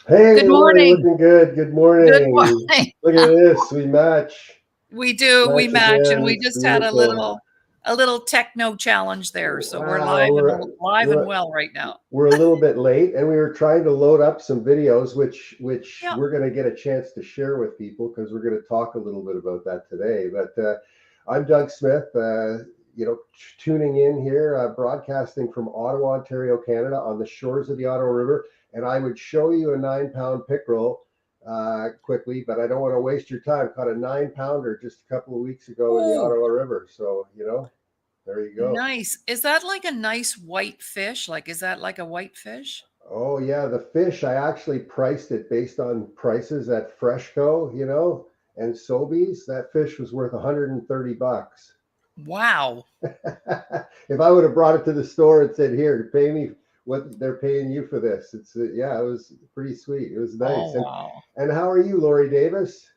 Hey, Good Lori, morning. looking good. Good Good morning. morning. Look at this. We match. We do, we Match match, and again. we It's just had a beautiful. little techno challenge there. So we're Wow, live and live and we're well right now. we're a little bit late, and we were trying to load up some videos, which Yeah. we're going to get a chance to share with people because we're going to talk a little bit about that today. But I'm Doug Smith. Tuning in here, broadcasting from Ottawa, Ontario, Canada, on the shores of the Ottawa River, and I would show you a 9-pound pickerel quickly, but I don't want to waste your time. Caught a 9-pounder just a couple of weeks ago in the Oh, Ottawa River, so there you go. nice. Is that like a nice white fish? Like, is that like a white fish? Oh yeah, the fish, I actually priced it based on prices at Freshco, and Sobeys. That fish was worth 130 bucks. Wow. If I would have brought it to the store and said, "Here, pay me what they're paying you for this," yeah, it was pretty sweet. It was Oh, nice. And wow. and how are you, Lori Davis?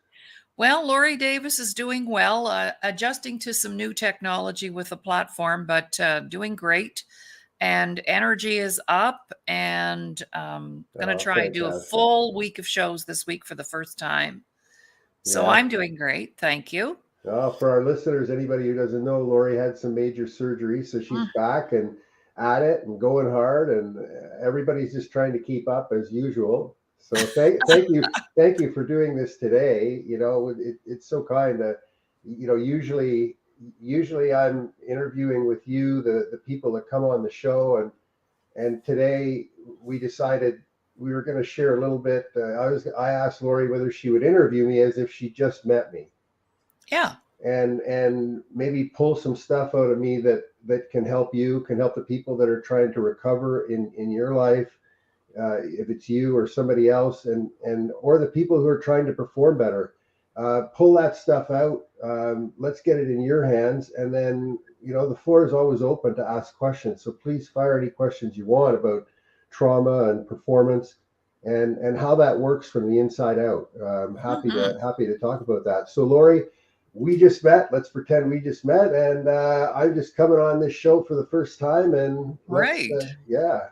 Well, Laurie Davis is doing well, adjusting to some new technology with the platform, but doing great. And energy is up, and going to Oh, try and do a fantastic. full week of shows this week for the first time. So Yeah. I'm doing great. Thank you. For our listeners, anybody who doesn't know, Lori had some major surgery, so she's Mm, back and at it and going hard, and everybody's just trying to keep up as usual. So thank you for doing this today. It's so kind. Usually I'm interviewing with you, the people that come on the show, and today we decided we were going to share a little bit. I asked Lori whether she would interview me as if she just met me yeah. and maybe pull some stuff out of me that can help you, can help the people that are trying to recover in your life, if it's you or somebody else, and or the people who are trying to perform better. Pull that stuff out. Let's get it in your hands, and then the floor is always open to ask questions. So please fire any questions you want about trauma and performance, and how that works from the inside out. Hmm. Happy to talk about that. So Lori, we just met. Let's pretend we just met, and I'm just coming on this show for the first time, and Great. yeah.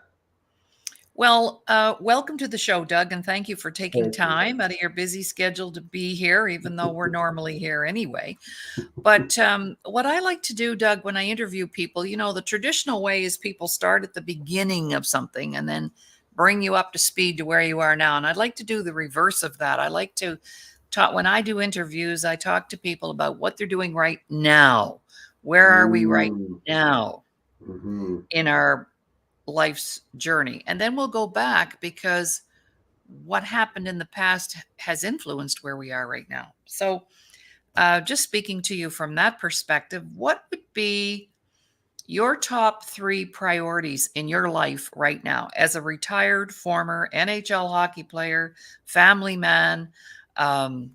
Well, welcome to the show, Doug, and thank you for taking Thank you. time out of your busy schedule to be here, even though we're normally here anyway. But what I like to do, Doug, when I interview people, the traditional way is people start at the beginning of something and then bring you up to speed to where you are now. And I'd like to do the reverse of that. I like to talk, when I do interviews, I talk to people about what they're doing right now. Where are we right Mm, now hmm. in our life's journey? And then we'll go back because what happened in the past has influenced where we are right now. So, just speaking to you from that perspective, what would be your top three priorities in your life right now as a retired former NHL hockey player, family man,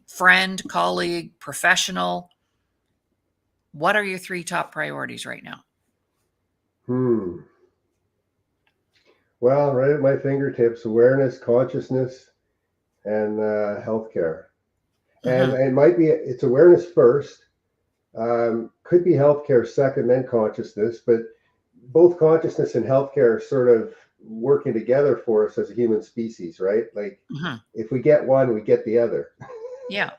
friend, colleague, professional? What are your three top priorities right now? Hmm. Well, right at my fingertips: awareness, consciousness, and healthcare. And Hmm. it might be it's awareness first. Could be healthcare second, then consciousness. But both consciousness and healthcare are sort of working together for us as a human species, right? Like Hmm. if we get one, we get the other. Yeah.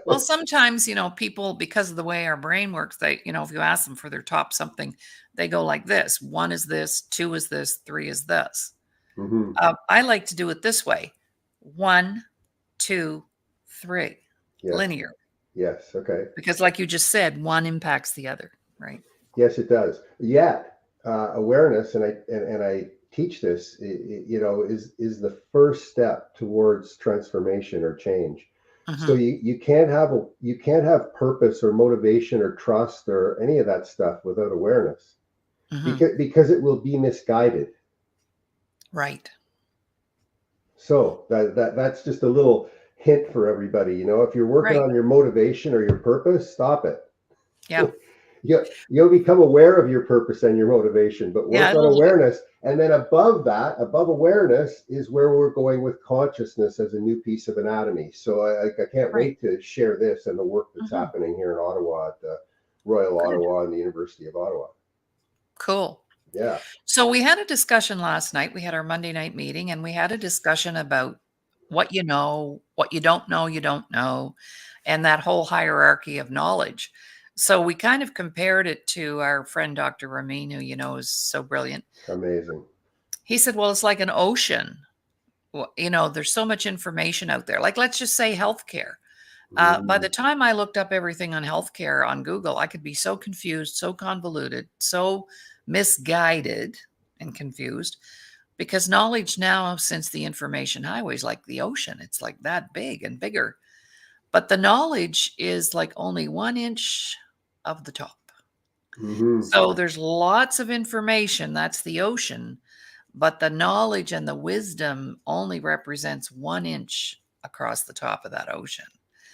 Well, sometimes, people, because of the way our brain works, they, if you ask them for their top something, they go like this: one is this, two is this, three is this. Hmm. I like to do it this way: one, two, three, Yes. linear. Yes. Okay. Because, like you just said, one impacts the other, right? Yes, it does. Yet, awareness, and I teach this, is the first step towards transformation or change. So Hmm. you can't have purpose or motivation or trust or any of that stuff without awareness, Hmm. because it will be misguided. Right. So that's just a little hint for everybody. If you're working Right. on your motivation or your purpose, stop it. Yeah. You'll become aware of your purpose and your motivation, but Yeah. work on awareness. And then above that, above awareness, is where we're going with consciousness as a new piece of anatomy. So I can't Right. wait to share this and the work that's Hmm. happening here in Ottawa at the Royal Good. Ottawa and the University of Ottawa. Cool. Yeah. So we had a discussion last night. We had our Monday night meeting and we had a discussion about what you know, what you don't know, and that whole hierarchy of knowledge. So we kind of compared it to our friend Dr. Ramin, who you know is so brilliant. Amazing. He said, well, it's like an ocean. Well, you know, there's so much information out there. Like, let's just say healthcare. By the Mm, time I looked up everything on healthcare on Google, I could be so confused, so convoluted, so misguided and confused because knowledge now, since the information highway is like the ocean, it's like that big and bigger. But the knowledge is like only 1 inch of the top. mm-hmm, So there's lots of information. That's the ocean. But the knowledge and the wisdom only represents 1 inch across the top of that ocean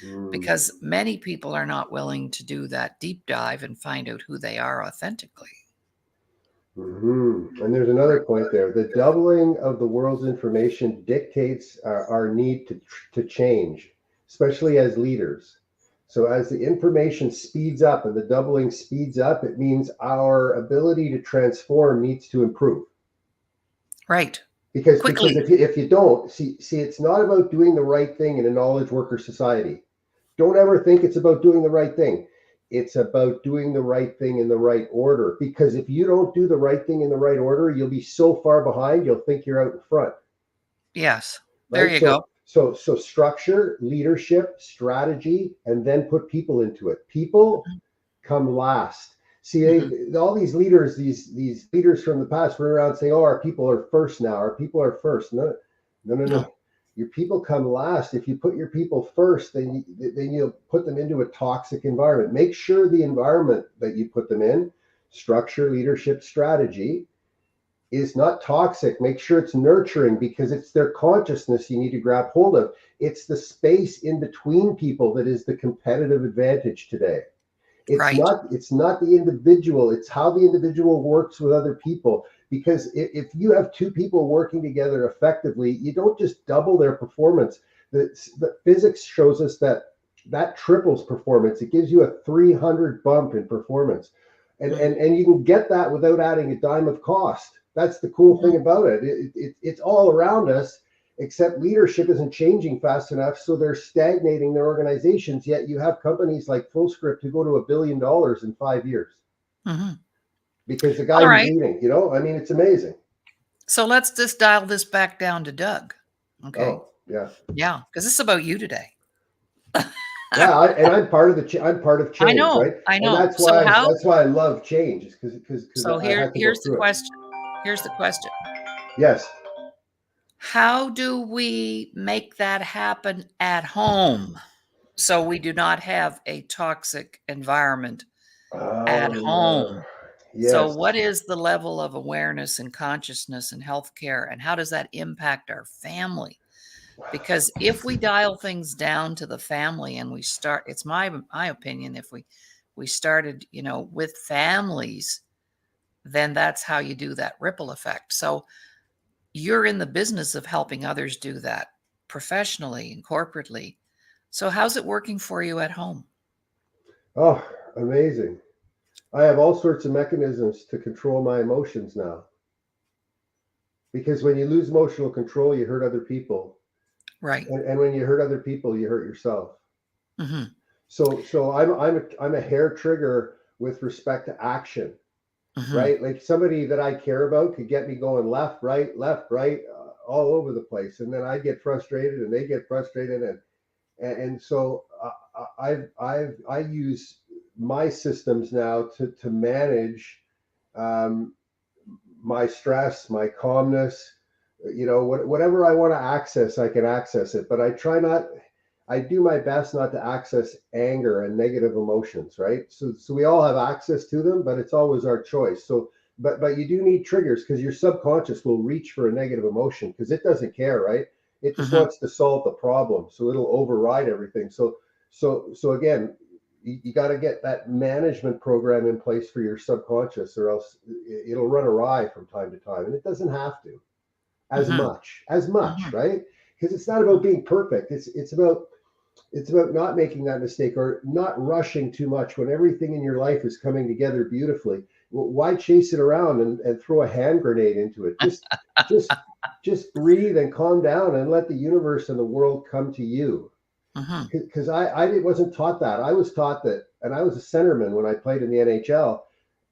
mm, because many people are not willing to do that deep dive and find out who they are authentically. mm-hmm. And there's another point there. The doubling of the world's information dictates our need to change, especially as leaders. So as the information speeds up and the doubling speeds up, it means our ability to transform needs to improve. Right. Because Quickly. if you don't see, it's not about doing the right thing in a knowledge worker society. Don't ever think it's about doing the right thing. It's about doing the right thing in the right order. Because if you don't do the right thing in the right order, you'll be so far behind, you'll think you're out in front, Yes. There right? you go. So structure, leadership, strategy, and then put people into it. People Mhm. come last. See, Mhm. all these leaders, these leaders from the past run around saying, "Oh, our people are first now. Our people are first." No, no, no, No. no. Your people come last. If you put your people first, then you'll put them into a toxic environment. Make sure the environment that you put them in, structure, leadership, strategy, is not toxic. Make sure it's nurturing because it's their consciousness you need to grab hold of. It's the space in between people that is the competitive advantage today. it's Right. not it's not the individual, it's how the individual works with other people. Because if you have two people working together effectively, you don't just double their performance. The physics shows us that triples performance. It gives you a 300 bump in performance, Mm. and you can get that without adding a dime of cost. That's the cool Mhm. thing about it. It's all around us, except leadership isn't changing fast enough, so they're stagnating their organizations. Yet you have companies like Fullscript who go to $1 billion in 5 years Mhm. because the guy All who's right. leading, I mean, it's amazing. So let's just dial this back down to Doug. Okay. Oh yeah, Yeah, because this is about you today. yeah. And I'm part of I change, know. right? I And know. So how that's why I love change, is because so I here had to go here's the through it. question. Here's the question. Yes. How do we make that happen at home so we do not have a toxic environment at Oh, home? So, yes. what is the level of awareness and consciousness in healthcare, and how does that impact our family? Because if we dial things down to the family and we start, it's my opinion, if we started, you know, with families, then that's how you do that ripple effect. So, you're in the business of helping others do that professionally and corporately. So, how's it working for you at home? Oh, amazing. I have all sorts of mechanisms to control my emotions now. Because when you lose emotional control, you hurt other people. Right. And when you hurt other people, you hurt yourself. Hmm. So I'm a hair trigger with respect to action, Hmm. right? Like somebody that I care about could get me going left, right, all over the place, and then I get frustrated, and they get frustrated, and so I use my systems now to manage um, my stress, my calmness. Whatever I want to access, I can access it, but I do my best not to access anger and negative emotions, right? So we all have access to them, but it's always our choice. But you do need triggers, because your subconscious will reach for a negative emotion because it doesn't care, right? It just Hmm. wants to solve the problem, so it'll override everything. So again, you got to get that management program in place for your subconscious, or else it'll run awry from time to time, and it doesn't have to Hmm. as much, Hmm. right? Because it's not about being perfect. It's about not making that mistake, or not rushing too much when everything in your life is coming together beautifully. why chase it around and throw a hand grenade into it? Just just breathe and calm down and let the universe and the world come to you. Mm-hmm. Because I wasn't taught that. I was taught that, and I was a centerman when I played in the NHL,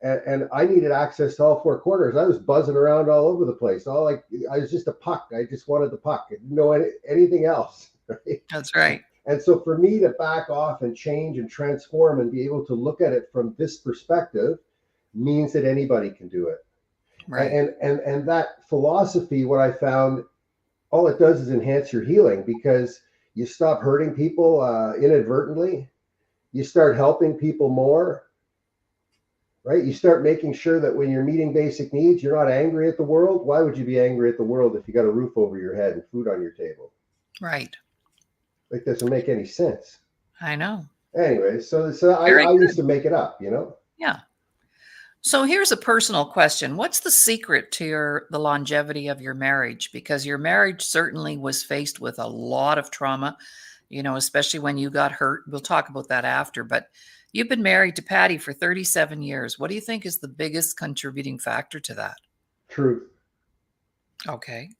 and I needed access to all four corners. I was buzzing around all over the place. I was just a puck. I just wanted the puck. I didn't know anything else. Right? That's right. And so for me to back off and change and transform and be able to look at it from this perspective means that anybody can do it. Right. And that philosophy, what I found, all it does is enhance your healing, because you stop hurting people inadvertently. You start helping people more, right? You start making sure that when you're meeting basic needs, you're not angry at the world. Why would you be angry at the world if you got a roof over your head and food on your table? Right. Like, doesn't make any sense. I know. Anyway, so Very I used good. to make it up, you know? Yeah. So here's a personal question. What's the secret to the longevity of your marriage? Because your marriage certainly was faced with a lot of trauma, especially when you got hurt. We'll talk about that after, but you've been married to Patty for 37 years. What do you think is the biggest contributing factor to that? Truth. Okay.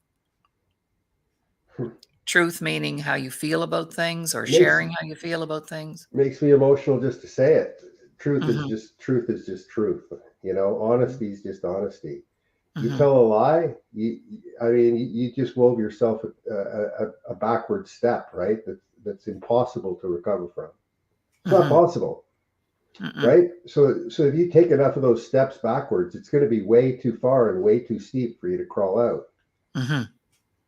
Truth meaning how you feel about things, or makes sharing how you feel about things? makes me emotional just to say it. Truth is Hmm. just truth is just truth. You know, honesty is just honesty. You Hmm. tell a lie, you just wove yourself a backward step, right? That's impossible to recover from. It's not Hmm. possible, Hmm. right? So if you take enough of those steps backwards, it's going to be way too far and way too steep for you to crawl out, Hmm.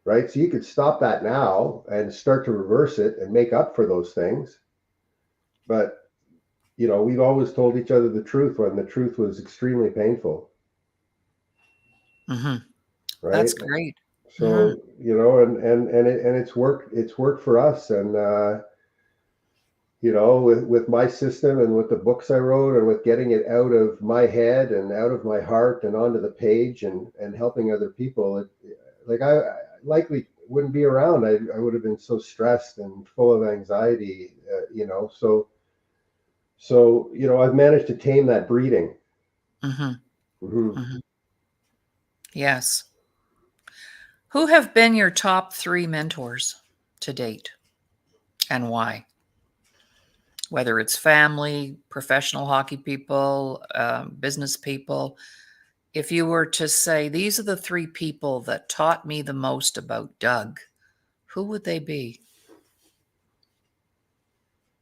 right? So you could stop that now and start to reverse it and make up for those things. But we've always told each other the truth when the truth was extremely painful, Hmm. right? That's great. Hmm. So it's worked for us, and with my system and with the books I wrote and with getting it out of my head and out of my heart and onto the page and helping other people, like I likely wouldn't be around. I would have been so stressed and full of anxiety, so I've managed to tame that breeding. Hmm. Hmm. Hmm. Yes. Who have been your top three mentors to date, and why? Whether it's family, professional hockey people, business people. If you were to say, these are the three people that taught me the most about Doug, who would they be?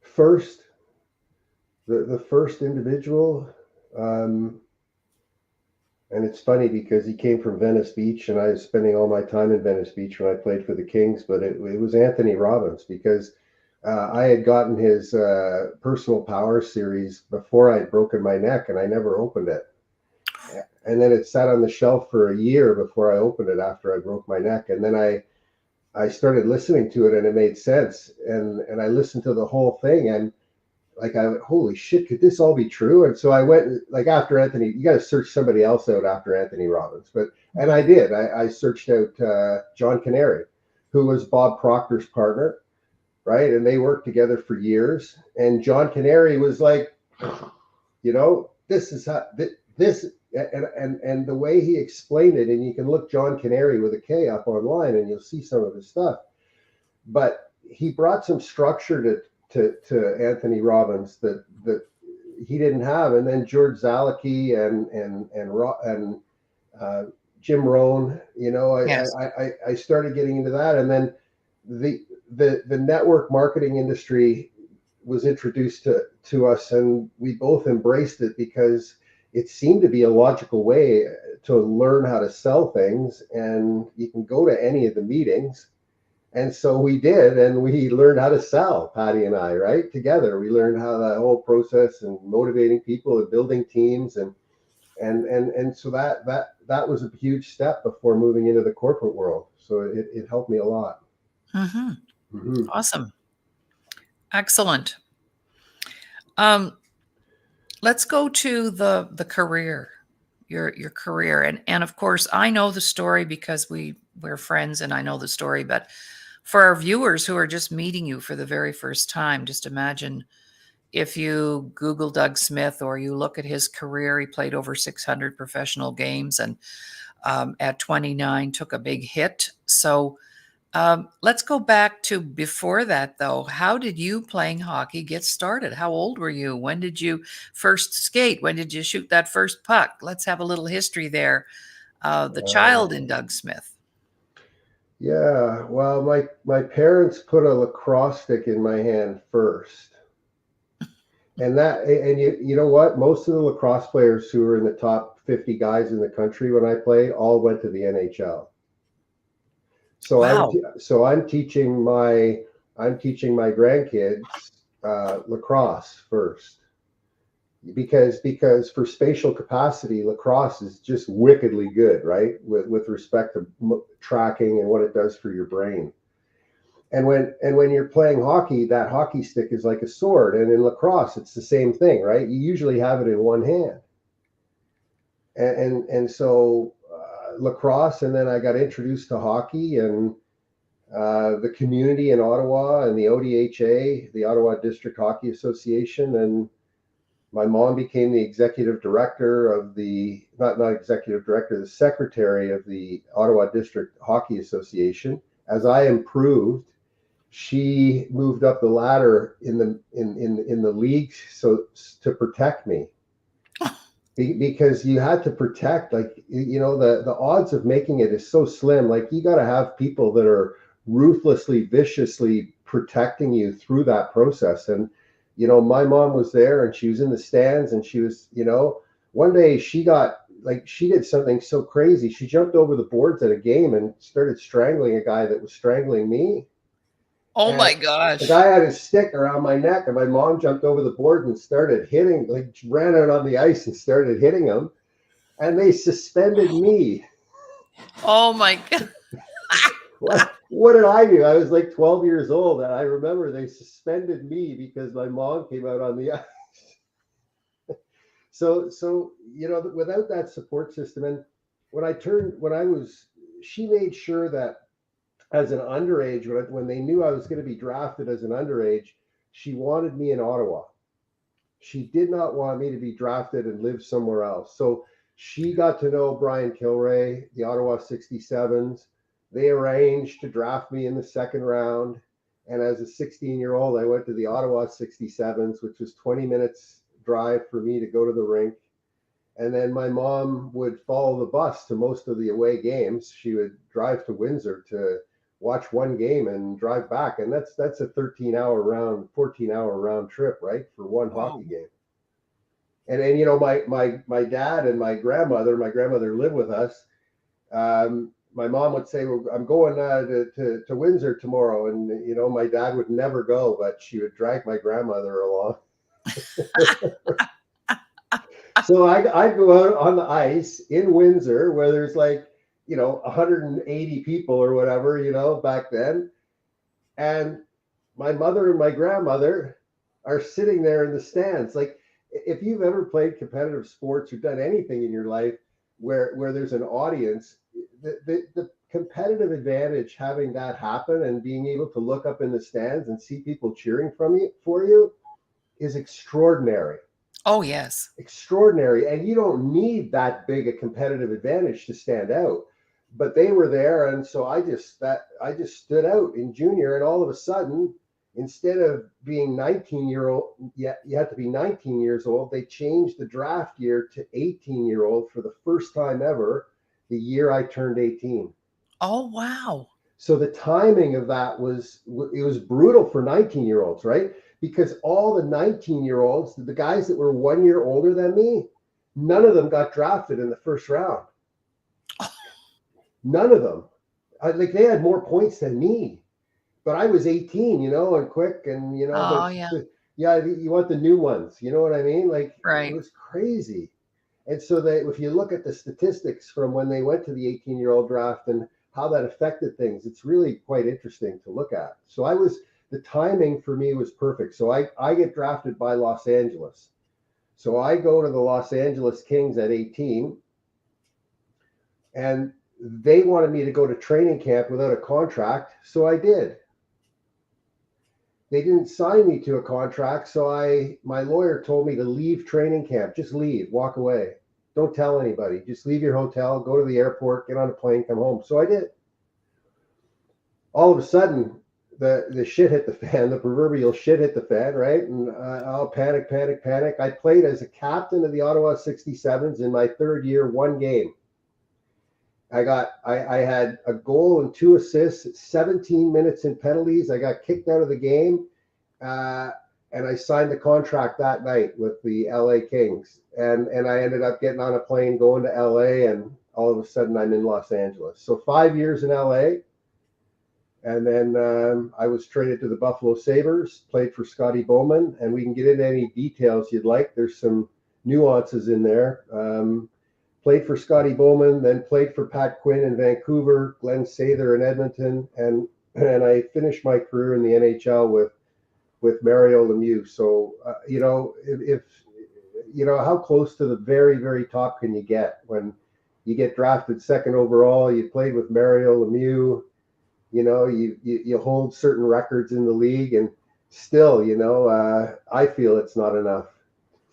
First, the first individual, um, and it's funny because he came from Venice Beach, and I was spending all my time in Venice Beach when I played for the Kings. But it was Anthony Robbins, because I had gotten his Personal Power series before I'd broken my neck, and I never opened it. And then it sat on the shelf for a year before I opened it after I broke my neck. And then I started listening to it, and it made sense. And I listened to the whole thing, and like, I went, holy shit, could this all be true? And so I went, like, after Anthony, you got to search somebody else out after Anthony Robbins. And I did. I searched out John Canary, who was Bob Proctor's partner, right? And they worked together for years. And John Canary was like, this is how this, and the way he explained it, and you can look John Canary with a K up online and you'll see some of his stuff. But he brought some structure to Anthony Robbins that he didn't have. And then George Zalicki and Jim Rohn, Yes. I started getting into that. And then the network marketing industry was introduced to us, and we both embraced it because it seemed to be a logical way to learn how to sell things. And you can go to any of the meetings. And so we did, and we learned how to sell, Patty and I, right? Together. We learned how that whole process and motivating people and building teams, and so that was a huge step before moving into the corporate world. So it helped me a lot. Hmm. Hmm. Awesome. Excellent. Um, let's go to the career, your career. And of course, I know the story because we're friends and I know the story, but for our viewers who are just meeting you for the very first time, just imagine if you Google Doug Smith or you look at his career, he played over 600 professional games, and at 29 took a big hit. So let's go back to before that, though. How did you playing hockey get started? How old were you? When did you first skate? When did you shoot that first puck? Let's have a little history there. The child in Doug Smith. Yeah, well, my parents put a lacrosse stick in my hand first. And you know what? Most of the lacrosse players who were in the top 50 guys in the country when I played all went to the NHL. So Wow. I'm teaching my grandkids lacrosse first because for spatial capacity, lacrosse is just wickedly good, right? With respect to tracking and what it does for your brain. And when you're playing hockey, that hockey stick is like a sword, and in lacrosse, it's the same thing, right? You usually have it in one hand, and so lacrosse, and then I got introduced to hockey and the community in Ottawa and the ODHA, the Ottawa District Hockey Association, and my mom became the executive director of the not executive director, the secretary of the Ottawa District Hockey Association. As I improved, she moved up the ladder in the league so to protect me because you had to protect, like, you know, the odds of making it is so slim. Like, you got to have people that are ruthlessly, viciously protecting you through that process. And you know, my mom was there and she was in the stands, and she was, you know, one day she did something so crazy. She jumped over the boards at a game and started strangling a guy that was strangling me. Oh And my the gosh. guy had his stick around my neck, and my mom jumped over the board and started hitting, like, ran out on the ice and started hitting him. And they suspended me. Oh my God. What did I do? I was like 12 years old, and I remember they suspended me because my mom came out on the ice. So you know, without that support system, and when I was, she made sure that as an underage, when they knew I was going to be drafted as an underage, she wanted me in Ottawa. She did not want me to be drafted and live somewhere else. So she got to know Brian Kilray, the Ottawa 67s. They arranged to draft me in the second round. And as a 16-year-old, I went to the Ottawa 67s, which was 20 minutes drive for me to go to the rink. And then my mom would follow the bus to most of the away games. She would drive to Windsor to watch one game and drive back. And that's a 14-hour round trip, right? For one Oh, hockey game. And you know, my dad and my grandmother lived with us. My mom would say, well, I'm going to Windsor tomorrow. And, you know, my dad would never go, but she would drag my grandmother along. So I'd go out on the ice in Windsor where there's, like, you know, 180 people or whatever, you know, back then. And my mother and my grandmother are sitting there in the stands. Like, if you've ever played competitive sports or done anything in your life where there's an audience, the competitive advantage having that happen and being able to look up in the stands and see people cheering for you is extraordinary. oh yes. Extraordinary. And you don't need that big a competitive advantage to stand out. But they were there, and so I just stood out in junior, and all of a sudden, instead of being 19-year-old, you had to be 19 years old. They changed the draft year to 18-year-old for the first time ever, the year I turned 18. Oh wow. So the timing of that was brutal for 19-year-olds, right? Because all the 19-year-olds, the guys that were 1 year older than me, none of them got drafted in the first round. None of them. Like, they had more points than me, but I was 18, you know, and quick, and you know, Oh yeah. yeah, you want the new ones, you know what I mean? Like, it Right. was crazy. And so if you look at the statistics from when they went to the 18-year-old draft and how that affected things, it's really quite interesting to look at. So the timing for me was perfect. So I get drafted by Los Angeles. So I go to the Los Angeles Kings at 18, and they wanted me to go to training camp without a contract. So I did. they didn't sign me to a contract. So my lawyer told me to leave training camp. Just leave, walk away. Don't tell anybody. Just leave your hotel, go to the airport, get on a plane, come home. So I did. All of a sudden, the shit hit the fan, the proverbial shit hit the fan, right? And I'll panic. I played as a captain of the Ottawa 67s in my third year, one game. I had a goal and 2 assists, 17 minutes in penalties. I got kicked out of the game, and I signed the contract that night with the LA Kings. And I ended up getting on a plane, going to LA, and all of a sudden I'm in Los Angeles. So 5 years in LA. And then I was traded to the Buffalo Sabres, played for Scotty Bowman, and we can get into any details you'd like. There's some nuances in there. Played for Scotty Bowman, then played for Pat Quinn in Vancouver, Glenn Sather in Edmonton, and I finished my career in the NHL with Mario Lemieux. So if how close to the very, very top can you get when you get drafted second overall? You played with Mario Lemieux. You hold certain records in the league, and still, I feel it's not enough,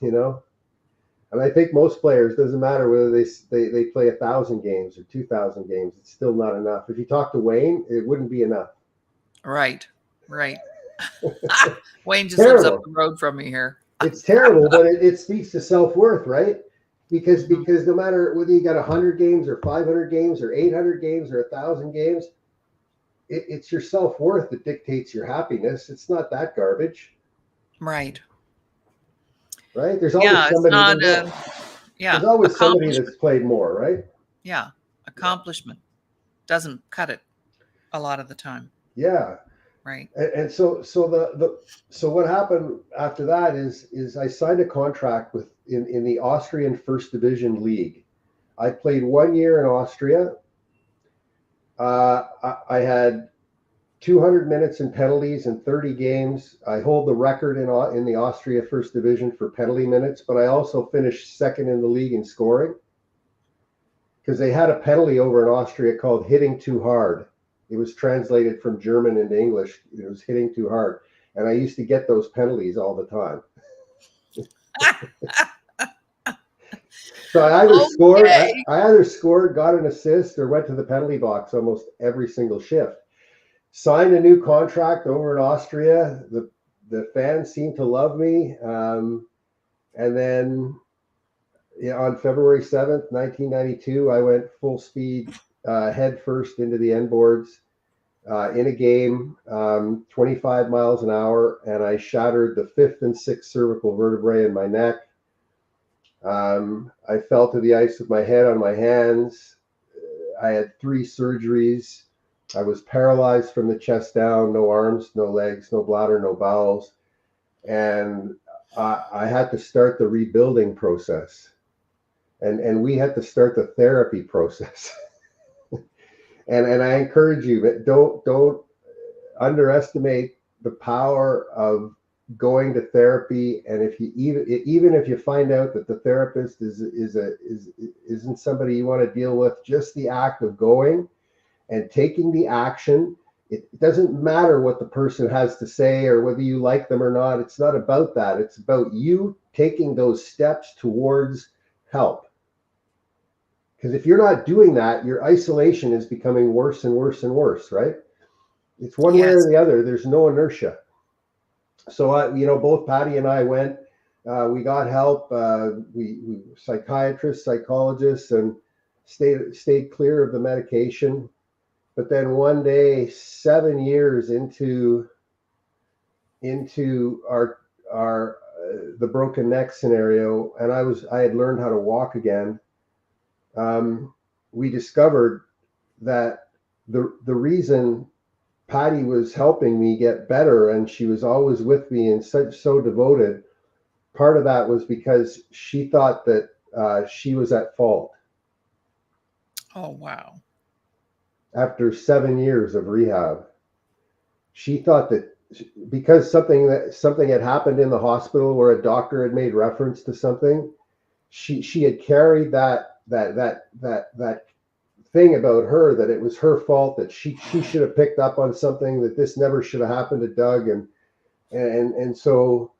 And I think most players, doesn't matter whether they play 1,000 games or 2,000 games, it's still not enough. If you talk to Wayne, it wouldn't be enough. Right. Wayne just lives up the road from me here. It's terrible, but it speaks to self-worth, right? Because no matter whether you got 100 games or 500 games or 800 games or 1,000 games, it's your self-worth that dictates your happiness. It's not that garbage. Right. There's always somebody. There's always somebody that's played more, right? Yeah. Accomplishment doesn't cut it a lot of the time. Yeah. Right. And so what happened after that is I signed a contract in the Austrian First Division League. I played 1 year in Austria. I had 200 minutes in penalties in 30 games. I hold the record in the Austria First Division for penalty minutes, but I also finished second in the league in scoring because they had a penalty over in Austria called hitting too hard. It was translated from German into English. It was hitting too hard. And I used to get those penalties all the time. So I either scored, got an assist, or went to the penalty box almost every single shift. Signed a new contract over in Austria. The fans seemed to love me. And then on February 7th, 1992, I went full speed head first into the end boards in a game, 25 miles an hour, and I shattered the 5th and 6th cervical vertebrae in my neck. I fell to the ice with my head on my hands. I had 3 surgeries. I was paralyzed from the chest down, no arms, no legs, no bladder, no bowels. And I had to start the rebuilding process. And we had to start the therapy process. and I encourage you, don't underestimate the power of going to therapy. And if you even if you find out that the therapist isn't somebody you want to deal with, just the act of going and taking the action. It doesn't matter what the person has to say or whether you like them or not. It's not about that. It's about you taking those steps towards help. Because if you're not doing that, your isolation is becoming worse and worse and worse, right? It's one way or the other. There's no inertia. So, both Patty and I went. We got help. We psychiatrists, psychologists, and stayed clear of the medication. But then one day, 7 years into our the broken neck scenario, and I had learned how to walk again. We discovered that the reason Patty was helping me get better, and she was always with me and so devoted, part of that was because she thought that she was at fault. Oh, wow. After 7 years of rehab, she thought that because something had happened in the hospital where a doctor had made reference to something, she had carried that thing about her, that it was her fault, that she should have picked up on something, that this never should have happened to Doug. And And so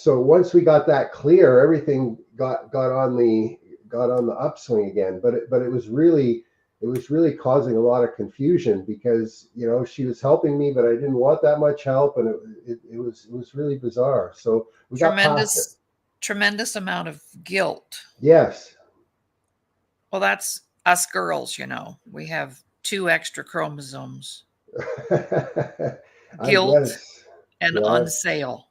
once we got that clear, everything got on the upswing again. But it was really causing a lot of confusion because she was helping me, but I didn't want that much help, and it was really bizarre. So we got past it. Tremendous amount of guilt. Yes. Well, that's us girls, we have 2 extra chromosomes. I Guilt guess. and Yeah. unsale.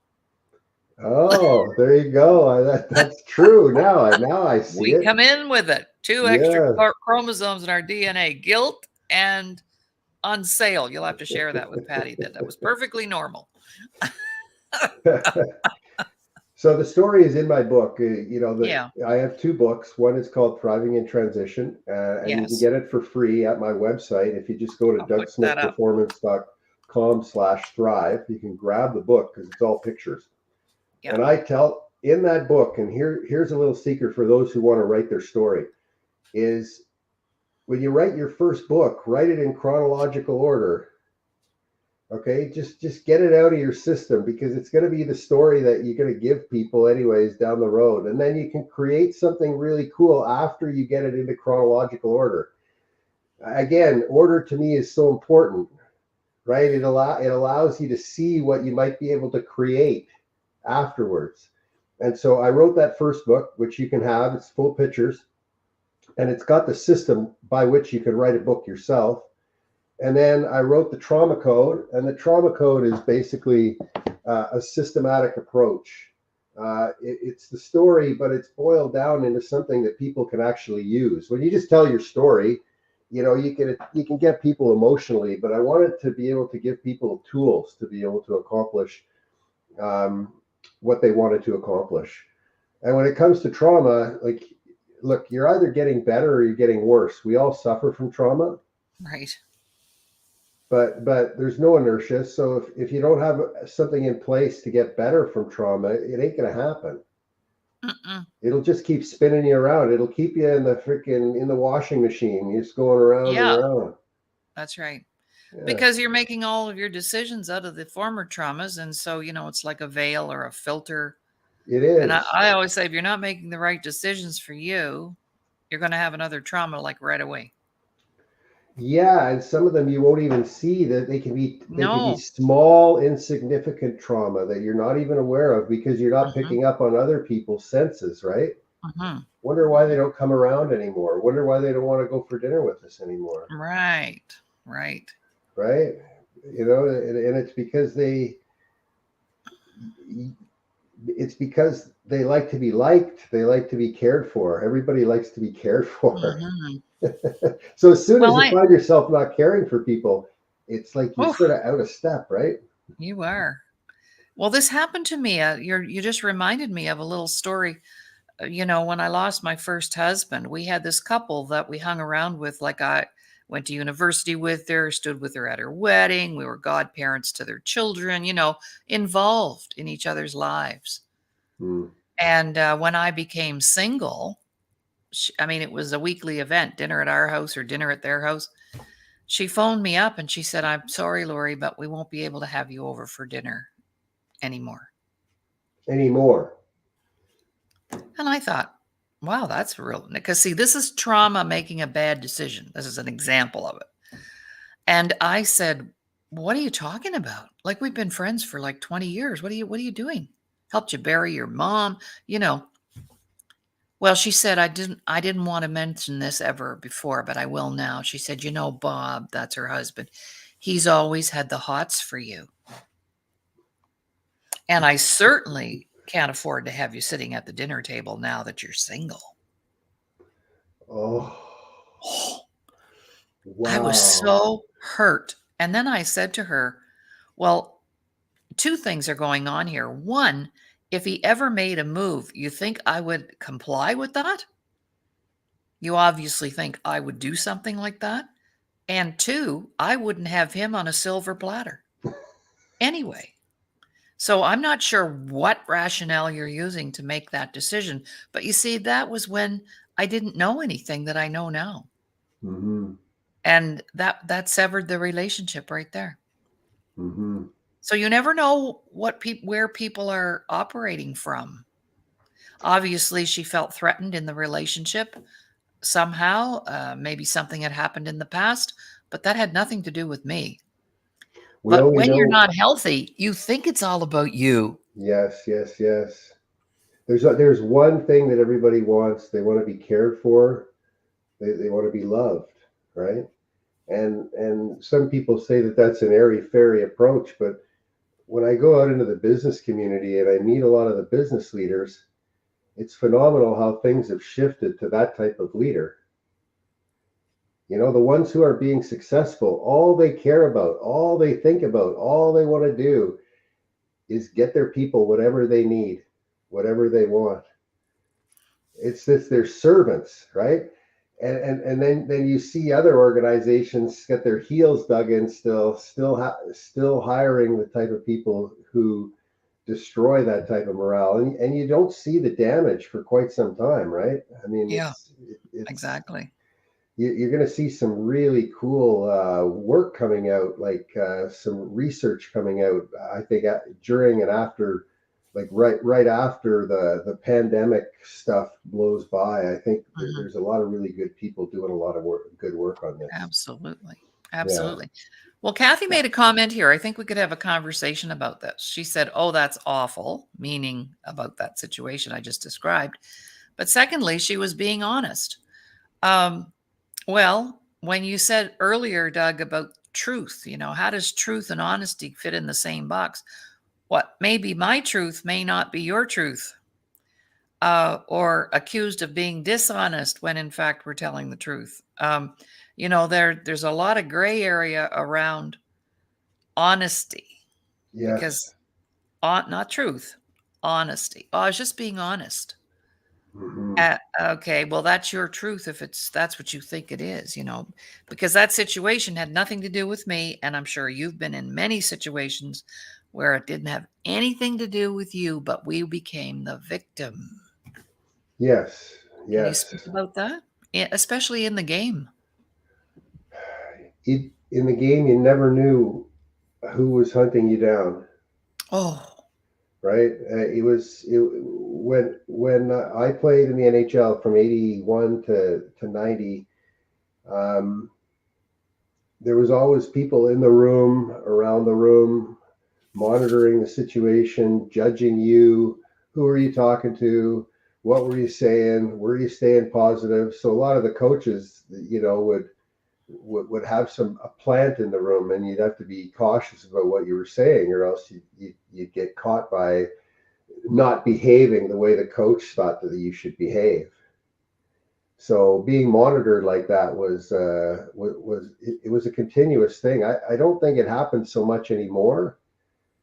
Oh, there you go. That's true. Now I see We it. come in with it. 2 extra Yeah. chromosomes in our DNA. Guilt and unsale. You'll have to share that with Patty that was perfectly normal. So the story is in my book. Yeah. I have 2 books. One is called Thriving in Transition, and you can Yes. get it for free at my website. If you just go to I'll put that up. dougsmithperformance.com/thrive, you can grab the book because it's all pictures. Yeah. And I tell in that book, and here's a little secret for those who want to write their story, is when you write your first book, write it in chronological order. Okay, just get it out of your system because it's going to be the story that you're going to give people anyways down the road, and then you can create something really cool after you get it into chronological order. Again, order to me is so important, right? It allows you to see what you might be able to create afterwards. And so I wrote that first book, which you can have. It's full pictures, and it's got the system by which you can write a book yourself. And then I wrote the trauma code, and the trauma code is basically a systematic approach. It's the story, but it's boiled down into something that people can actually use. When you just tell your story, you can get people emotionally, but I wanted to be able to give people tools to be able to accomplish what they wanted to accomplish. And when it comes to trauma, like, look, you're either getting better or you're getting worse. We all suffer from trauma. Right. But there's no inertia. So if you don't have something in place to get better from trauma, it ain't gonna happen. Mm-mm. It'll just keep spinning you around. It'll keep you in the washing machine. You're just going around and Yeah, around. that's right. Yeah, Because you're making all of your decisions out of the former traumas. And so, it's like a veil or a filter. it And I, is. I always say, if you're not making the right decisions for you, you're going to have another trauma like right away. Yeah, and some of them you won't even see that they can be No. small, insignificant trauma that you're not even aware of because you're not Hmm. picking up on other people's senses, right? Hmm. Wonder why they don't come around anymore. Wonder why they don't want to go for dinner with us anymore. Right. Right. Right? And it's because they like to be liked. They like to be cared for. Everybody likes to be cared for. Hmm. So as soon as Well, you find yourself not caring for people, it's like you're oh, sort of out of step, right? you are. Well, this happened to me. You just reminded me of a little story. When I lost my first husband, we had this couple that we hung around with. Like I went to university with her, stood with her at her wedding. We were godparents to their children, involved in each other's lives. Hmm. And when I became single, I mean, it was a weekly event, dinner at our house or dinner at their house. She phoned me up and she said, "I'm sorry, Laurie, but we won't be able to have you over for dinner anymore." Anymore. And I thought, wow, that's real. Because, see, this is trauma making a bad decision. This is an example of it. And I said, "What are you talking about? Like, we've been friends for like 20 years. What are you doing? Helped you bury your mom, you know." Well, she said, I didn't want to mention this ever before, but I will now. She said, Bob, that's her husband. He's always had the hots for you. And I certainly can't afford to have you sitting at the dinner table now that you're single. Oh, I was wow. so hurt. And then I said to her, well, 2 things are going on here. One, if he ever made a move, you think I would comply with that? You obviously think I would do something like that. And 2, I wouldn't have him on a silver platter anyway. So I'm not sure what rationale you're using to make that decision. But you see, that was when I didn't know anything that I know now. Mm-hmm. And that severed the relationship right there. Mm-hmm. So you never know where people are operating from. Obviously, she felt threatened in the relationship somehow. Maybe something had happened in the past, but that had nothing to do with me. We But only when you're know. not healthy, you think it's all about you. Yes, yes, yes. There's one thing that everybody wants. They want to be cared for. They want to be loved, right? And some people say that that's an airy fairy approach, but when I go out into the business community and I meet a lot of the business leaders, it's phenomenal how things have shifted to that type of leader. You know, the ones who are being successful, all they care about, all they think about, all they want to do is get their people whatever they need, whatever they want. It's this their servants, right? And then you see other organizations get their heels dug in, still hiring the type of people who destroy that type of morale, and you don't see the damage for quite some time, right? I mean, Yeah, it's exactly. you're going to see some really cool work coming out, like some research coming out. I think during and after, like right after the pandemic stuff blows by. I think Mhm. there's a lot of really good people doing a lot of good work on this. Absolutely. Yeah, Absolutely. Well, Kathy made a comment here. I think we could have a conversation about this. She said, "Oh, that's awful," meaning about that situation I just described. But secondly, she was being honest. Um, well, when you said earlier, Doug, about truth, how does truth and honesty fit in the same box? What may be my truth may not be your truth, or accused of being dishonest when in fact we're telling the truth. There's a lot of gray area around honesty because yes. not truth, honesty. Oh, I was just being honest. Hmm. Okay, well, that's your truth if that's what you think it is, because that situation had nothing to do with me, and I'm sure you've been in many situations where it didn't have anything to do with you, but we became the victim. Yes, Can you yes. speak about that? Especially in the game. In the game, you never knew who was hunting you down, Oh, right? When I played in the NHL from '81 to '90. Um, there was always people in the room, around the room, monitoring the situation, judging you. Who are you talking to? What were you saying? Were you staying positive? So a lot of the coaches, would have a plant in the room, and you'd have to be cautious about what you were saying, or else you'd get caught by not behaving the way the coach thought that you should behave. So being monitored like that it was a continuous thing. I don't think it happens so much anymore,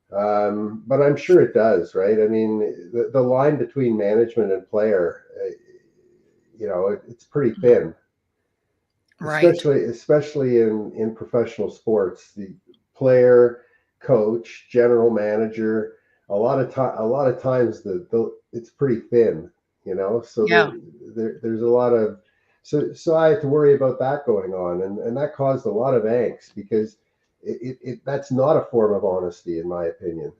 but I'm sure it does, right? I mean, the line between management and player, it's pretty mhm, thin, right. especially in professional sports. The player, coach, general manager, a lot of times it's pretty thin, so Yeah. there's a lot of, so I had to worry about that going on, and that caused a lot of angst because that's not a form of honesty in my opinion,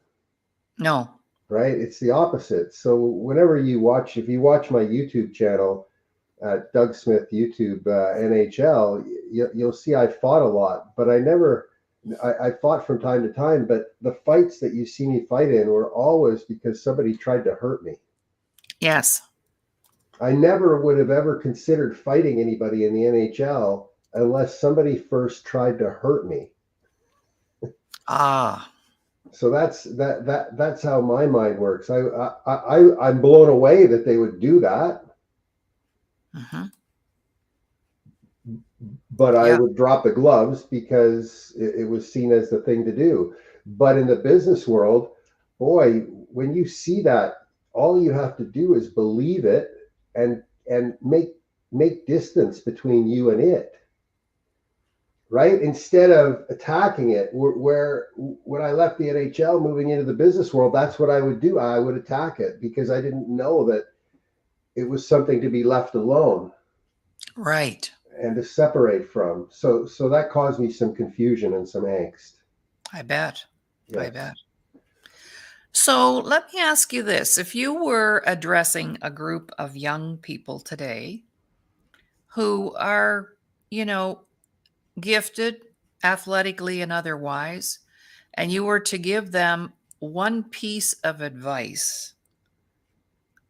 No. right? It's the opposite. So if you watch my YouTube channel, Doug Smith YouTube NHL, you'll see I fought a lot, but I fought from time to time, but the fights that you see me fight in were always because somebody tried to hurt me. Yes. I never would have ever considered fighting anybody in the NHL unless somebody first tried to hurt me. Ah. So that's how my mind works. I'm blown away that they would do that, Hmm. but I Yeah. would drop the gloves because it was seen as the thing to do. But in the business world, boy, when you see that, all you have to do is believe it and make distance between you and it, right? Instead of attacking it. Where when I left the NHL, moving into the business world, that's what I would do. I would attack it because I didn't know that it was something to be left alone Right. and to separate from. So that caused me some confusion and some angst. I bet. I Yes. bet. So let me ask you this. If you were addressing a group of young people today who are, you know, gifted athletically and otherwise, and you were to give them one piece of advice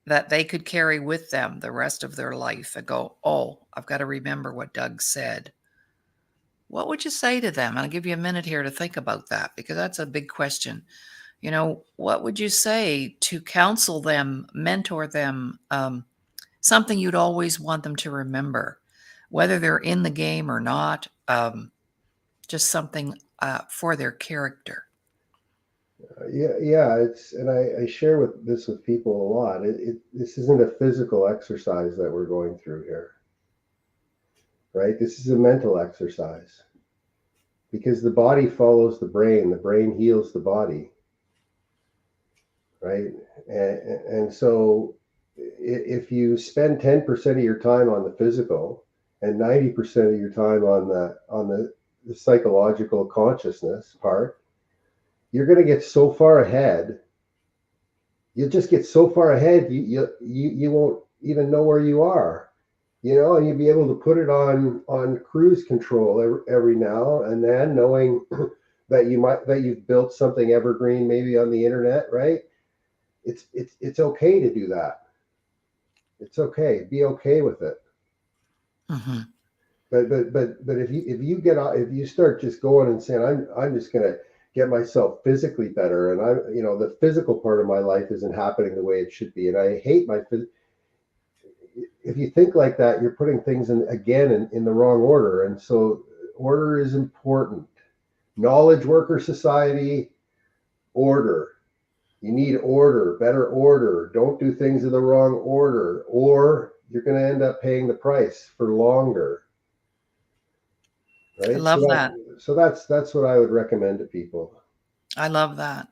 that they could carry with them the rest of their life and go, oh, I've got to remember what Doug said. What would you say to them? I'll give you a minute here to think about that because that's a big question. What would you say to counsel them, mentor them, something you'd always want them to remember, whether they're in the game or not, just something for their character? Yeah. It's, and I share with people a lot. This isn't a physical exercise that we're going through here, right? This is a mental exercise because the body follows the brain heals the body, right? And so if you spend 10% of your time on the physical and 90% of your time on the psychological consciousness part, you're going to get so far ahead. You'll just get so far ahead, you won't even know where you are, and you'll be able to put it on cruise control every now and then, knowing that you've built something evergreen maybe on the internet, right? It's okay to do that. It's okay. Be okay with it. Hmm. But if you start just going and saying I'm just gonna get myself physically better, and the physical part of my life isn't happening the way it should be, and I hate if you think like that, you're putting things in the wrong order. And so order is important. Knowledge worker society, order. You need order, better order. Don't do things in the wrong order, or you're going to end up paying the price for longer, I right? love that. That's what I would recommend to people. I love that.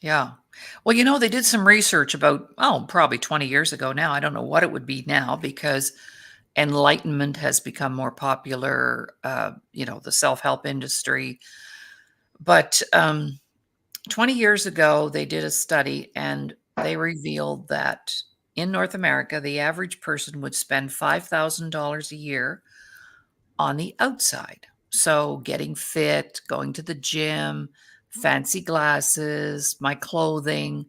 Yeah. Well, they did some research about, probably 20 years ago now. I don't know what it would be now because enlightenment has become more popular, the self help industry. But 20 years ago, they did a study and they revealed that in North America, the average person would spend $5,000 a year on the outside. So getting fit, going to the gym, fancy glasses, my clothing,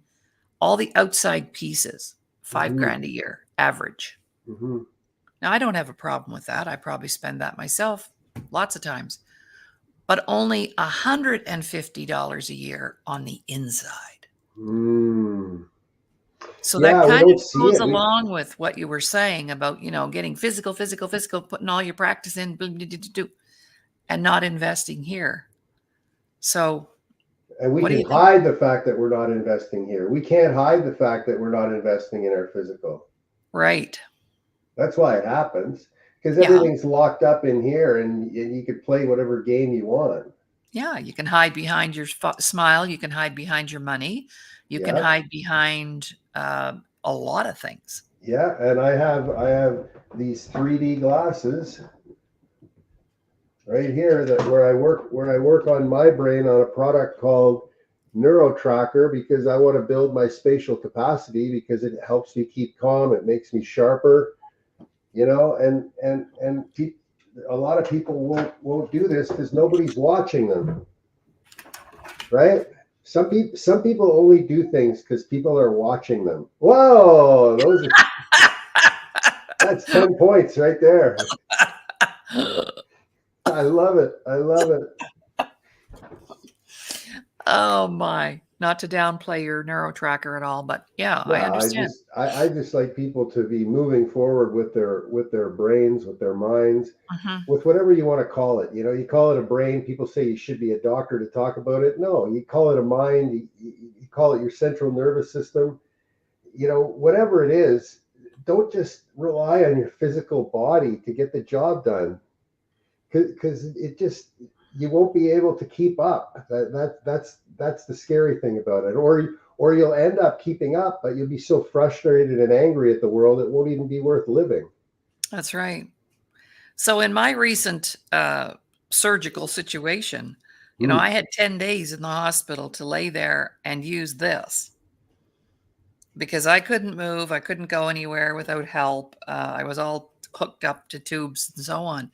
all the outside pieces, 5 Hmm. grand a year average. Hmm. Now, I don't have a problem with that. I probably spend that myself lots of times, but only $150 a year on the inside. Mm. So that Yeah, we kind don't of see goes it. along with what you were saying about, getting physical, putting all your practice in, and not investing here. So, And we what do can you think? hide the fact that we're not investing here. We can't hide the fact that we're not investing in our physical. Right. That's why it happens, because Yeah. everything's locked up in here, and you could play whatever game you want. Yeah. You can hide behind your smile. You can hide behind your money. You can Yeah, hide behind a lot of things. yeah. And I have these 3D glasses right here that where I work on my brain on a product called Neuro Tracker, because I want to build my spatial capacity because it helps me keep calm. It makes me sharper, and a lot of people won't do this because nobody's watching them, right? Some people only do things because people are watching them. Whoa, that's 10 points right there. I love it. I love it. Oh my. Not to downplay your neuro tracker at all, but yeah, No, I understand. I just like people to be moving forward with their brains, with their minds, Hmm. with whatever you want to call it. You call it a brain. People say you should be a doctor to talk about it. No, you call it a mind. You call it your central nervous system. Whatever it is, don't just rely on your physical body to get the job done, because you won't be able to keep up. That's the scary thing about it. Or you'll end up keeping up, but you'll be so frustrated and angry at the world it won't even be worth living. That's right. So in my recent surgical situation, Mm. I had 10 days in the hospital to lay there and use this because I couldn't move. I couldn't go anywhere without help. I was all hooked up to tubes and so on.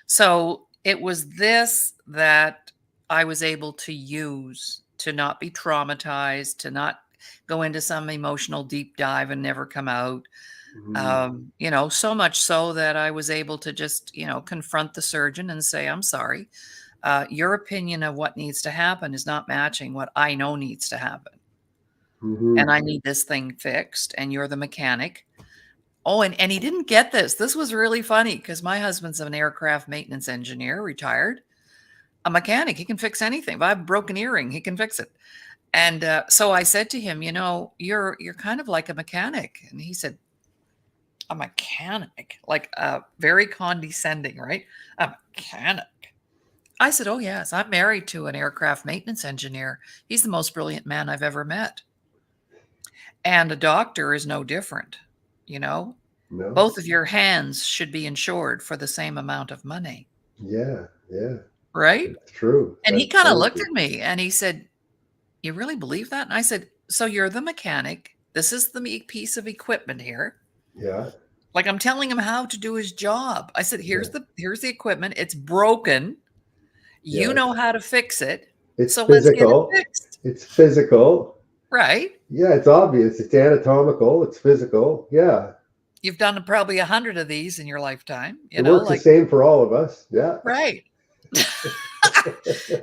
So it was this that I was able to use to not be traumatized, to not go into some emotional deep dive and never come out. Mm. So much so that I was able to just, confront the surgeon and say, I'm sorry. Your opinion of what needs to happen is not matching what I know needs to happen. And Hmm. I need this thing fixed, and you're the mechanic. Oh, and he didn't get this. This was really funny because my husband's an aircraft maintenance engineer, retired, a mechanic. He can fix anything. If I have a broken earring, he can fix it. And so I said to him, you're kind of like a mechanic. And he said, a mechanic, like very condescending, right? A mechanic. I said, oh, yes, I'm married to an aircraft maintenance engineer. He's the most brilliant man I've ever met. And a doctor is no different. You know, No. both of your hands should be insured for the same amount of money, Yeah. Yeah. right? That's true. And he That's kind of very looked true. at me and he said, you really believe that? And I said, so you're the mechanic. This is the piece of equipment here. Yeah. Like I'm telling him how to do his job. I said, Yeah. here's the equipment. It's broken. You Yeah. know how to fix it. It's So let's get it physical. fixed. It's physical. Right? Yeah. It's obvious. It's anatomical. It's physical. Yeah. You've done probably 100 of these in your lifetime, It works the like, same for all of us. Yeah. right.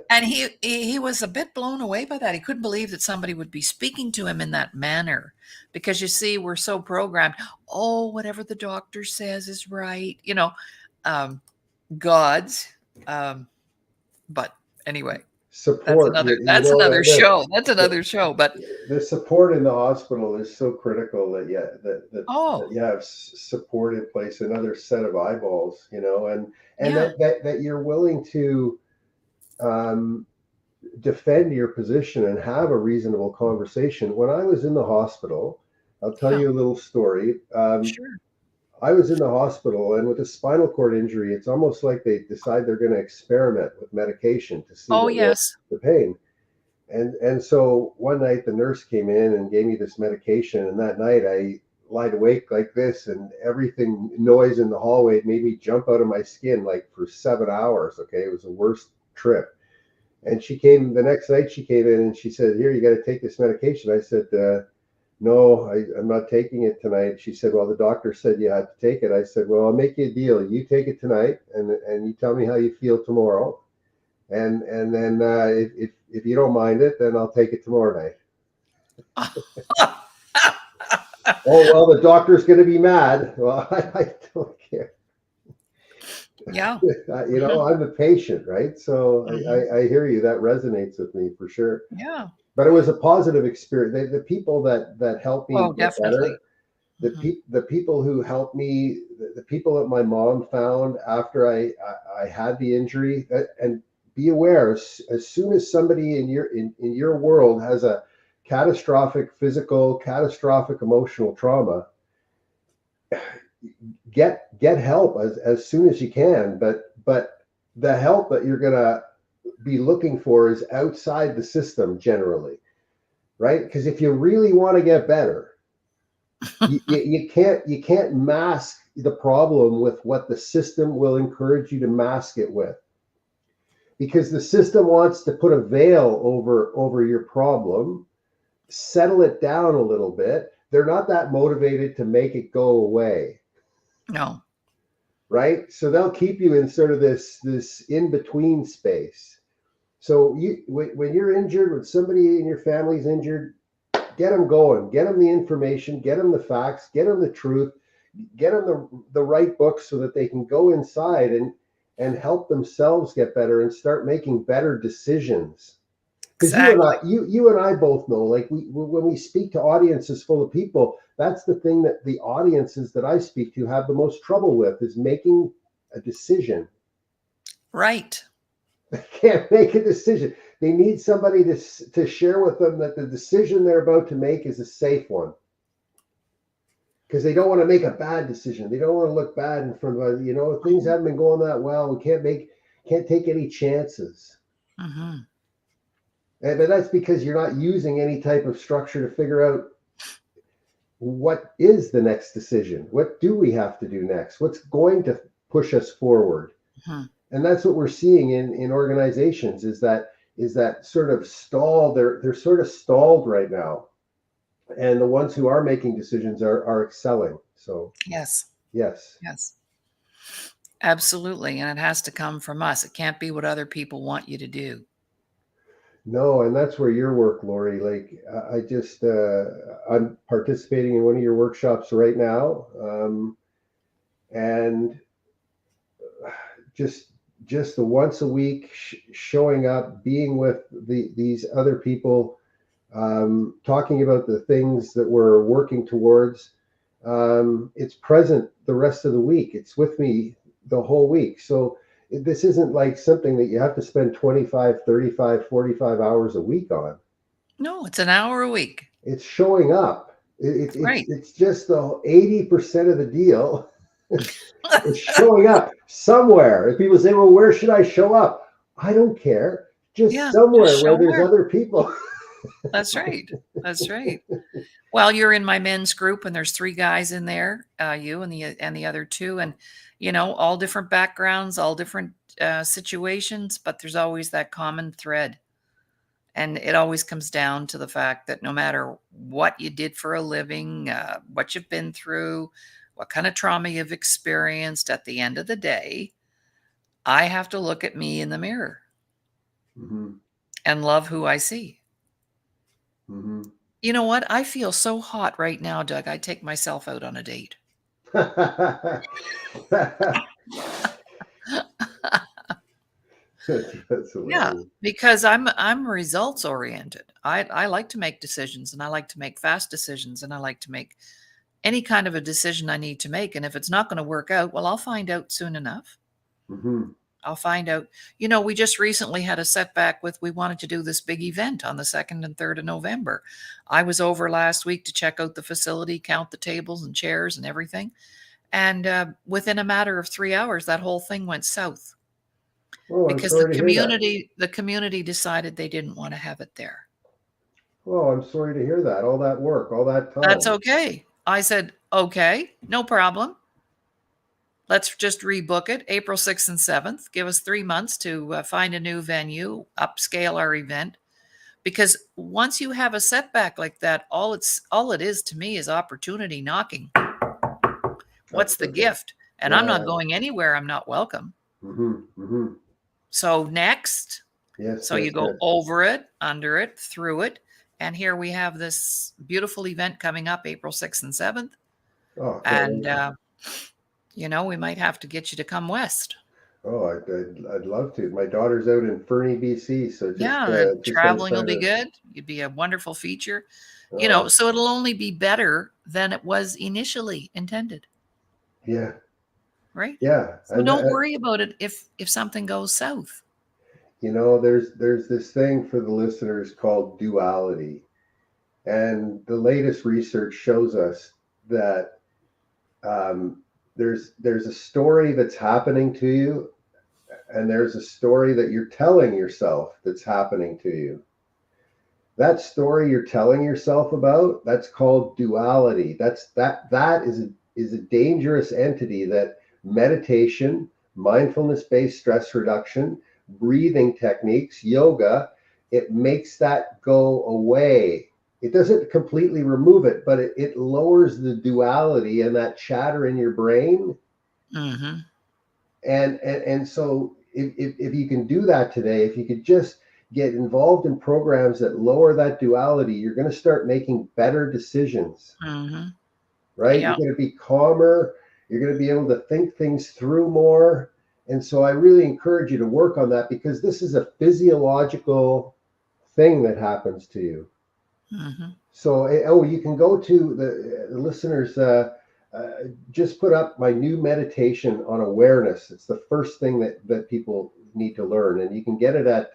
And he was a bit blown away by that. He couldn't believe that somebody would be speaking to him in that manner because you see, we're so programmed. Oh, whatever the doctor says is right. Um, God's. But anyway, that's Support. another You that's know another the, show. That's the another show. But the support in the hospital is so critical that that oh, you have support in place, another set of eyeballs, and yeah. that you're willing to um, defend your position and have a reasonable conversation. When I was in the hospital, I'll tell Yeah, you a little story. sure. I was in the hospital, and with a spinal cord injury, it's almost like they decide they're going to experiment with medication to see Oh, what will yes. the pain. And so one night the nurse came in and gave me this medication, and that night I lied awake like this, and everything noise in the hallway made me jump out of my skin like for 7 hours. Okay, it was the worst trip. And she came the next night. She came in and she said, "Here, you got to take this medication." I said, "No, I'm not taking it tonight." She said, "Well, the doctor said you had to take it." I said, "Well, I'll make you a deal. You take it tonight, and you tell me how you feel tomorrow, and then if you don't mind it, then I'll take it tomorrow night." Oh well, the doctor's going to be mad. Well, I don't care. Yeah. Mhm, I'm the patient, right? So mhm. I hear you. That resonates with me for sure. Yeah. But it was a positive experience. The people that helped me Oh, get definitely. better, Mhm. the people who helped me, the people that my mom found after I had the injury, and be aware, as soon as somebody in your world has a catastrophic physical, catastrophic emotional trauma, get help as soon as you can. But the help that you're gonna be looking for is outside the system generally, right? Because if you really want to get better, you can't mask the problem with what the system will encourage you to mask it with, because the system wants to put a veil over your problem, settle it down a little bit. They're not that motivated to make it go away, No. right? So they'll keep you in sort of this in between space. So when you're injured, when somebody in your family's injured, get them going, get them the information, get them the facts, get them the truth, get them the right books so that they can go inside and help themselves get better and start making better decisions. Because Exactly. you and I both know, like when we speak to audiences full of people, that's the thing that the audiences that I speak to have the most trouble with, is making a decision. Right. They can't make a decision. They need somebody to share with them that the decision they're about to make is a safe one, because they don't want to make a bad decision. They don't want to look bad in front of things Mhm, haven't been going that well. We can't take any chances. Mm-hmm. But that's because you're not using any type of structure to figure out what is the next decision? What do we have to do next? What's going to push us forward? Mm-hmm. And that's what we're seeing in organizations is that sort of stalled. They're sort of stalled right now, and the ones who are making decisions are excelling. So Yes. yes. Yes. Absolutely. And it has to come from us. It can't be what other people want you to do. No, and that's where your work, Laurie. Like I just I'm participating in one of your workshops right now, and just just the once a week showing up, being with these other people, talking about the things that we're working towards. It's present the rest of the week. It's with me the whole week. So this isn't like something that you have to spend 25, 35, 45 hours a week on. No, it's an hour a week. It's showing up. Right. It's just the 80% of the deal. It's showing up somewhere. If people say, well, where should I show up? I don't care. Just Yeah. Just somewhere where show there's where. other people. That's right. That's right. Well, you're in my men's group, and there's three guys in there, you and the other two, and all different backgrounds, all different situations, but there's always that common thread, and it always comes down to the fact that no matter what you did for a living, what you've been through, what kind of trauma you've experienced, at the end of the day, I have to look at me in the mirror Mm-hmm. and love who I see. Mm-hmm. You know what? I feel so hot right now, Doug. I'd take myself out on a date. That's Yeah, hilarious. because I'm results oriented. I like to make decisions, and I like to make fast decisions, and I like to make any kind of a decision I need to make. And if it's not going to work out, well, I'll find out soon enough. Mm-hmm. I'll find out. We just recently had a setback with we wanted to do this big event on the 2nd and 3rd of November. I was over last week to check out the facility, count the tables and chairs and everything. And within a matter of 3 hours, that whole thing went south Oh, I'm because the sorry to hear that. community decided they didn't want to have it there. Oh, I'm sorry to hear that. All that work, all that That's time. okay. I said, okay, no problem. Let's just rebook it April 6th and 7th. Give us 3 months to find a new venue, upscale our event. Because once you have a setback like that, all it is to me is opportunity knocking. What's That's the okay. gift? And I'm not Yeah. going anywhere I'm not welcome. Mm-hmm. Mm-hmm. So next, Yes, so yes, you go yes. over it, under it, through it. And here we have this beautiful event coming up April 6th and 7th. Oh, can't And, wait. we might have to get you to come west. Oh, I'd love to. My daughter's out in Fernie, BC, so Yeah, the just traveling will outside be of. good. You'd be a wonderful feature. Oh, So it'll only be better than it was initially intended, yeah, right? yeah, So and don't worry about it if something goes south. there's this thing for the listeners called duality, and the latest research shows us that there's a story that's happening to you, and there's a story that you're telling yourself that's happening to you. That story you're telling yourself about, that's called duality. That is a dangerous entity that meditation, mindfulness based stress reduction, breathing techniques, yoga, it makes that go away. It doesn't completely remove it, but it lowers the duality and that chatter in your brain. Mm-hmm. And so if you can do that today, if you could just get involved in programs that lower that duality, you're going to start making better decisions, Mm-hmm. right? You're Yeah. going to be calmer. You're going to be able to think things through more. And so I really encourage you to work on that, because this is a physiological thing that happens to you. Mm-hmm. So, you can go to the listeners, just put up my new meditation on awareness. It's the first thing that people need to learn. And you can get it at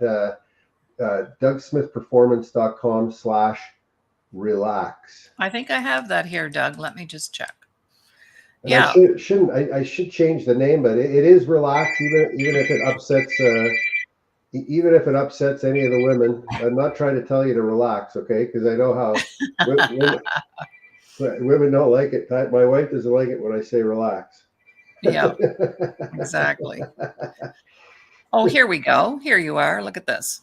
DougSmithPerformance.com/relax. I think I have that here, Doug. Let me just check. And I Yeah. should change the name, but it is relax, even if it upsets. even if it upsets any of the women, I'm not trying to tell you to relax, okay? Because I know how women women don't like it. My wife doesn't like it when I say relax. Yeah, exactly. Oh, here we go. Here you are. Look at this.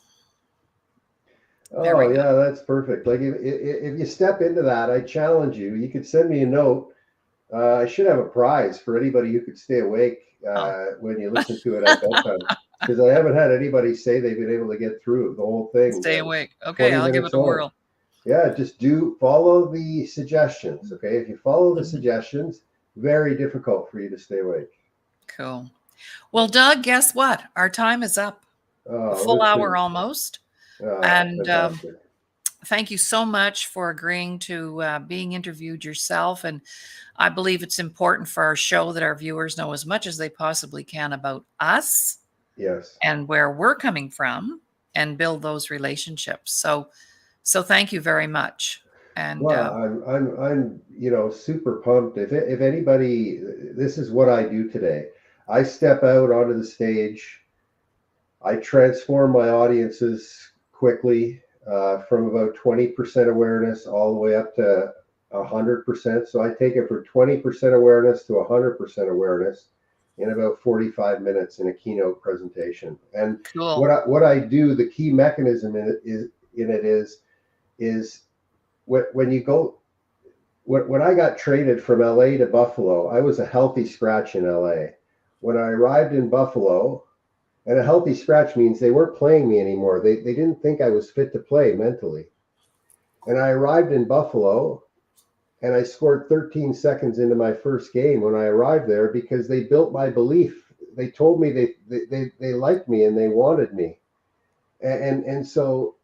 There Oh we go. yeah, that's perfect. Like if you step into that, I challenge you. You could send me a note. I should have a prize for anybody who could stay awake Oh, when you listen to it at bedtime, because I haven't had anybody say they've been able to get through the whole thing. stay awake. Okay, 20 I'll give it minutes a long. whirl. Yeah, just do follow the suggestions. Okay, if you follow the Mhm. suggestions, very difficult for you to stay awake. Cool. Well, Doug, guess what? Our time is up. A Oh, full it's hour been almost. And fantastic. thank you so much for agreeing to being interviewed yourself. And I believe it's important for our show that our viewers know as much as they possibly can about us Yes. and where we're coming from and build those relationships. So thank you very much. And Well, I'm super pumped. If anybody, this is what I do today. I step out onto the stage. I transform my audiences quickly from about 20% awareness all the way up to 100%. So I take it from 20% awareness to 100% awareness in about 45 minutes in a keynote presentation. And cool. what I do, the key mechanism in it is when you go when I got traded from LA to Buffalo, I was a healthy scratch in LA. When I arrived in Buffalo, and a healthy scratch means they weren't playing me anymore. They didn't think I was fit to play mentally. And I arrived in Buffalo and I scored 13 seconds into my first game when I arrived there because they built my belief. They told me they liked me and they wanted me. And so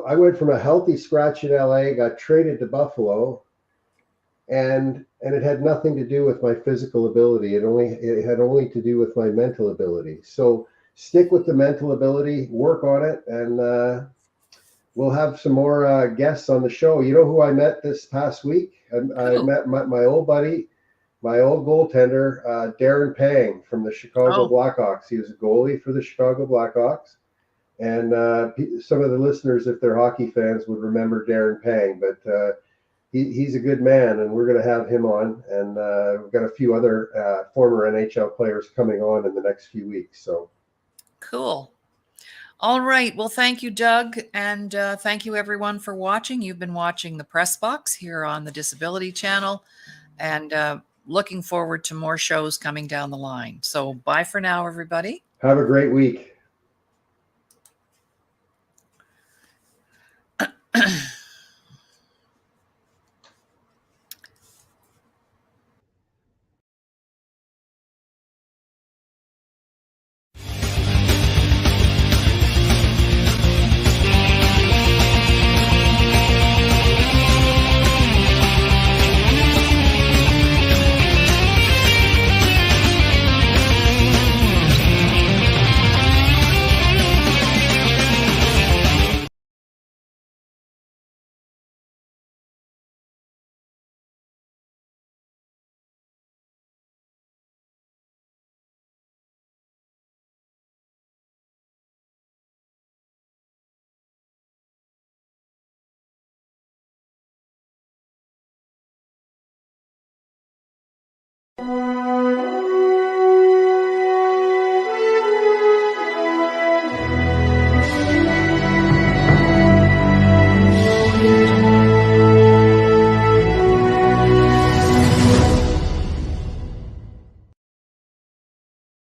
I went from a healthy scratch in LA, got traded to Buffalo, and it had nothing to do with my physical ability. It had only to do with my mental ability. So stick with the mental ability, work on it, and we'll have some more guests on the show. You know who I met this past week? I Who? met my old buddy, my old goaltender, Darren Pang from the Chicago Oh, Blackhawks. He was a goalie for the Chicago Blackhawks. And some of the listeners, if they're hockey fans, would remember Darren Pang. But he's a good man, and we're going to have him on. And we've got a few other former NHL players coming on in the next few weeks. So cool. All right. Well, thank you, Doug. And thank you, everyone, for watching. You've been watching the Press Box here on the Disability Channel. And looking forward to more shows coming down the line. So bye for now, everybody. have a great week.